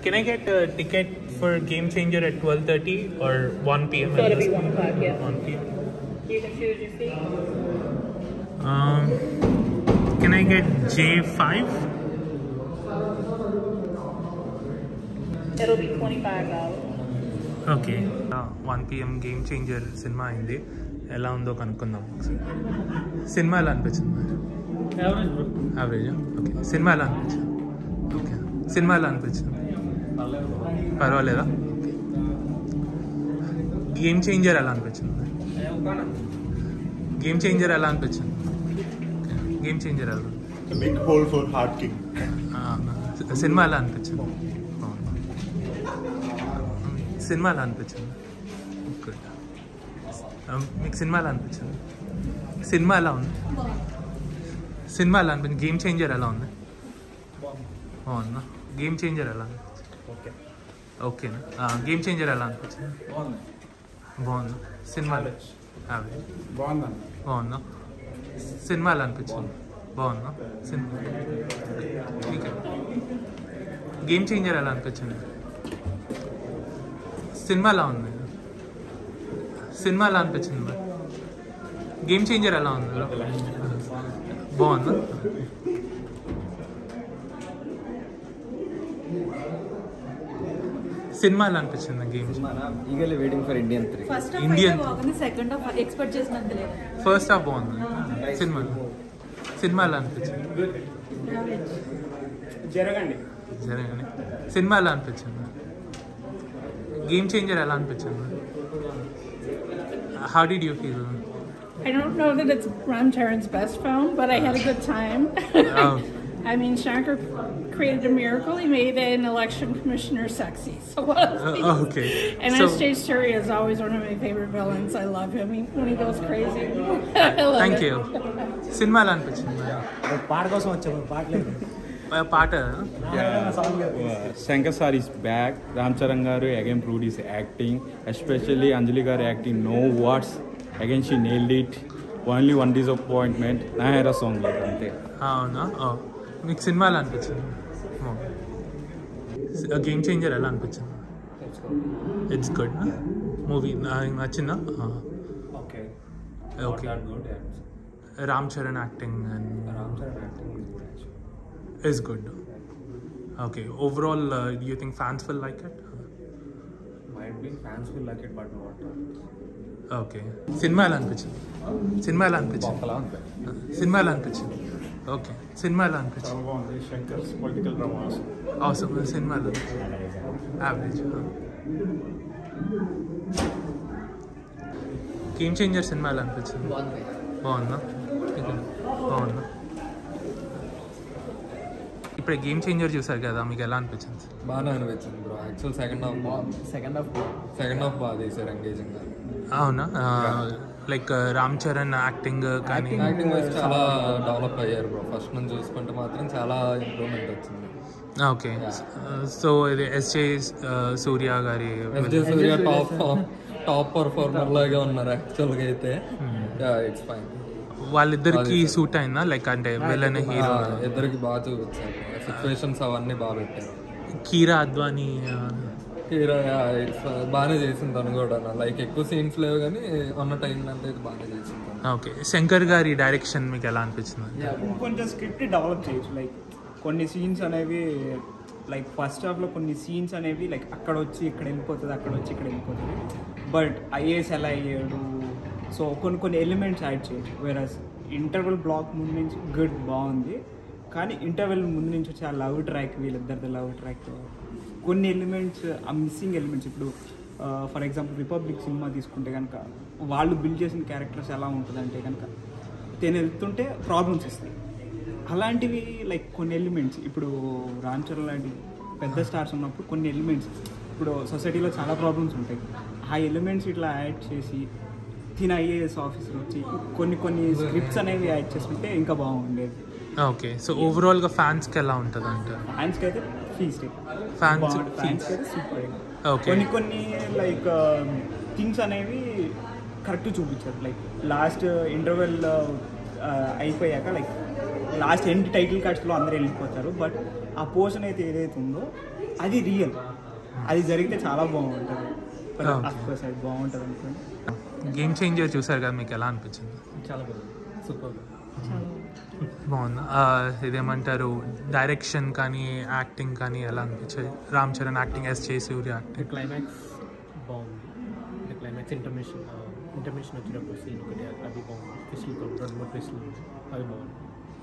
Can I get a ticket for Game Changer at 12:30 or 1 p.m.? So it'll be 1 o'clock, yeah. 1 p.m. You can choose your seat. Can I get J5? It'll be $25. Okay 1 p.m. Game changer cinema అయింది. ఎలా ఉందో కనుక్కుందాం ఒకసారి. Cinema ఎలా అనిపించింది? Average. Okay, cinema ఎలా అనిపించింది? Okay, cinema ఎలా అనిపించింది? పర్వాలేదా? గేమ్ చేంజర్ ఎలా అనిపించింది? గేమ్ చేంజర్ ఎలా అనిపించింది? గేమ్ చేంజర్ ఎలా? Big hole for heart king. Cinema ఎలా అనిపించింది? సినిమా ఎలా అనిపించింది? గుడ్. మీకు సినిమా ఎలా అనిపించింది? సినిమా ఎలా ఉంది? సినిమా ఎలా అనిపించింది? గేమ్ చేంజర్ ఎలా ఉంది? బాగుందా? గేమ్ చేంజర్ ఎలా అనిపించింది? ఓకేనా? గేమ్ చేంజర్ ఎలా అనిపించింది? బాగుందా? Cinema average. బాగుందా? సినిమా ఎలా అనిపించింది? బాగుందా? సినిమా గేమ్ చేంజర్ ఎలా అనిపించింది? సినిమా ఎలా ఉంది? సినిమా ఎలా అనిపించింది? గేమ్ చేంజర్ ఎలా ఉంది? బాగుందా? సినిమా ఎలా అనిపించింది? Game eagerly waiting for Indian 3. Indian second half expect చేసినంత లేదు. ఫస్ట్ హాఫ్ బాగుంది. సినిమా ఎలా అనిపించింది? జరగండి. సినిమా ఎలా అనిపించింది? గేమ్ చేంజర్ ఎలా అనిపించింది? How did you feel? I don't know that it's Ram Charan's best film, but I had a good time. Oh. I mean, Shankar created a miracle. He made an election commissioner sexy. So what else? Okay. And So, Anastasia is always one of my favorite villains. I love him when he goes crazy. I love thank it. you. Cinema ఎలా అనిపించింది? పాట కోసం వచ్చాము, పాటలేదు. పాట Shankar sir is back. Ram Charan garu again proved his acting, especially Anjali garu acting. No words. Again she nailed it. Only one disappointment. Nahara song లేదు అంతే. అవునా? మీకు సినిమా ఎలా అనిపించింది? గేమ్ చేంజర్ ఎలా అనిపించింది? It's good. మూవీ నచ్చిందా? Okay. Ram Charan acting is good. Okay. Overall, do you think fans will like it? Might be fans will like it, but not. Okay. Cinema ఎలా అనిపించింది? సినిమా ఎలా అనిపించింది? సినిమా ఎలా అనిపించింది? ఓకే. సినిమా ఎలా అనిపించింది? Shankar's political dramas. అవసరం. సినిమా ఎలా యావరేజ్. గేమ్ చేంజర్ సినిమా ఎలా అనిపించింది? బాగుందా? బాగుందా? ఇప్పుడు గేమ్ చేంజర్ చూసారు కదా, మీకు ఎలా అనిపించింది? బాగా అనిపించింది బ్రో. యాక్చువల్ సెకండ్ హాఫ్ బాగా చేశారు ఎంగేజింగ్. అవునా? లైక్ రామ్ చరణ్ యాక్టింగ్ కానీ యాక్టింగ్ వైజ్ చాలా డెవలప్ అయ్యారు బ్రో. ఫస్ట్ నుంచి చూసుకుంటే మాత్రం చాలా ఇంప్రూవ్మెంట్ వచ్చింది. ఓకే. సో ఇది ఎస్జే సూర్య గారి టాప్ పర్ఫార్మర్ లాగా ఉన్నారు యాక్చువల్గా అయితే. It's fine. వాళ్ళిద్దరికి సూట్ అయిందా? లైక్ అంటే విలన్ హీరో ఇద్దరికి బాగా చూపించారు. సిచ్యువేషన్స్ అవన్నీ బాగా పెట్టారు. కీరా అద్వానీ హీరో బాగానే చేసింది తను కూడా. లైక్ ఎక్కువ సీన్స్ లేవు కానీ ఉన్న టైం అంటే ఇది బాగానే చేసింది. ఓకే. శంకర్ గారి డైరెక్షన్ మీకు ఎలా అనిపించింది? కొంచెం స్క్రిప్ట్ డెవలప్ చేయొచ్చు. లైక్ కొన్ని సీన్స్ అనేవి లైక్ ఫస్ట్ హాఫ్లో కొన్ని సీన్స్ అనేవి లైక్ అక్కడ వచ్చి ఇక్కడ వెళ్ళిపోతుంది, అక్కడ వచ్చి ఇక్కడ వెళ్ళిపోతుంది. బట్ ఐఏఎస్ ఎలా అయ్యాడు, సో కొన్ని ఎలిమెంట్స్ యాడ్ చేయొచ్చు. వేరస్ ఇంటర్వెల్ బ్లాక్ ముందు నుంచి గుడ్ బాగుంది, కానీ ఇంటర్వెల్ ముందు నుంచి వచ్చి ఆ లవ్ ట్రాక్, వీళ్ళిద్దరిది లవ్ ట్రాక్, కొన్ని ఎలిమెంట్స్ ఆ మిస్సింగ్ ఎలిమెంట్స్. ఇప్పుడు ఫర్ ఎగ్జాంపుల్ రిపబ్లిక్ సినిమా తీసుకుంటే కనుక వాళ్ళు బిల్డ్ చేసిన క్యారెక్టర్స్ ఎలా ఉంటుందంటే కనుక తను వెళ్తుంటే ప్రాబ్లమ్స్ వస్తాయి. అలాంటివి లైక్ కొన్ని ఎలిమెంట్స్ ఇప్పుడు రామ్ చరణ్ లాంటి పెద్ద స్టార్స్ ఉన్నప్పుడు కొన్ని ఎలిమెంట్స్, ఇప్పుడు సొసైటీలో చాలా ప్రాబ్లమ్స్ ఉంటాయి, ఆ ఎలిమెంట్స్ ఇట్లా యాడ్ చేసి తిన ఐఏఎస్ ఆఫీసర్ వచ్చి కొన్ని స్క్రిప్ట్స్ అనేవి యాడ్ చేసుకుంటే ఇంకా బాగుండేది. ఓకే. సో ఓవరాల్గా ఫ్యాన్స్కి ఎలా ఉంటుంది అంటే? ఫ్యాన్స్కి అయితే ఫీస్ట్, ఫ్యాన్స్కి అయితే సూపర్. ఓకే. కొన్ని లైక్ థింగ్స్ అనేవి కరెక్ట్ చూపించారు. లైక్ లాస్ట్ ఇంటర్వెల్ అయిపోయాక లైక్ లాస్ట్ ఎండ్ టైటిల్ కార్డ్స్లో అందరూ వెళ్ళిపోతారు, బట్ ఆ పోర్షన్ అయితే ఏదైతే ఉందో అది రియల్, అది జరిగితే చాలా బాగుంటుంది. Okay. అఫ్కోర్స్ అది బాగుంటుంది అనుకోండి. గేమ్ చేంజర్ చూసారు కదా, మీకు ఎలా అనిపించింది? చాలా బాగుంది, సూపర్. బాగుందా? ఇదేమంటారు, డైరెక్షన్ కానీ యాక్టింగ్ కానీ ఎలా అనిపించాయి? రామ్ చరణ్ యాక్టింగ్, ఎస్.జే. సూర్య యాక్టింగ్. క్లైమాక్స్ బాగుంది. క్లైమాక్స్ ఇంటర్మిషన్ వచ్చినప్పుడు సీన్ ఒకటి అది బాగుంది. ట్విస్టులు 2-3 ట్విస్టులు అవి బాగుంది.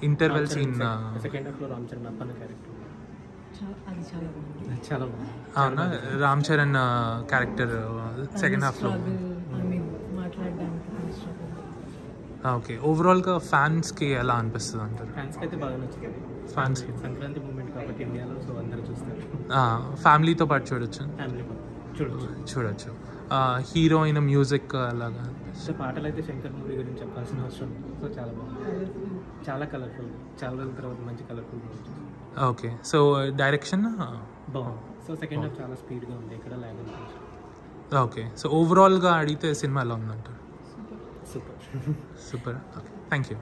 ఇంటర్వెల్ సీన్ సెకండ్ హాఫ్లో రామ్ చరణ్ అప్పన్న క్యారెక్టర్ అది చాలా బాగుంది. చాలా బాగుంది. అవునా? రామ్ చరణ్ క్యారెక్టర్ సెకండ్ హాఫ్లో. ఐ మీన్ మాట్లాడడానికి ఓకే, ఓవరాల్గా ఫ్యాన్స్కి ఎలా అనిపిస్తుంది అంటారు? ఫ్యాన్స్కి అయితే బాగా నచ్చుతుంది. ఫ్యాన్స్కి సంక్రాంతి మూమెంట్ కాబట్టి ఇండియాలో, సో అందరూ చూస్తారు. ఫ్యామిలీతో పాటు చూడొచ్చు. ఫ్యామిలీ చూడొచ్చు. హీరోయిన్ మ్యూజిక్ అలాగా సో పాటలు అయితే శంకర్ మూవీ గురించి చెప్పాల్సిన అవసరం లేదు. సో చాలా బాగుంది, చాలా కలర్ఫుల్, చాలా రోజుల తర్వాత మంచి colourful movie. Okay, so direction బాగుంది. సో సెకండ్ హాఫ్ చాలా స్పీడ్గా ఉంది, ఎక్కడ ల్యాగ్ అనిపించింది. ఓకే, సో ఓవరాల్గా అడిగితే సినిమా ఎలా ఉందంటారు? Super. Super. Okay, thank you.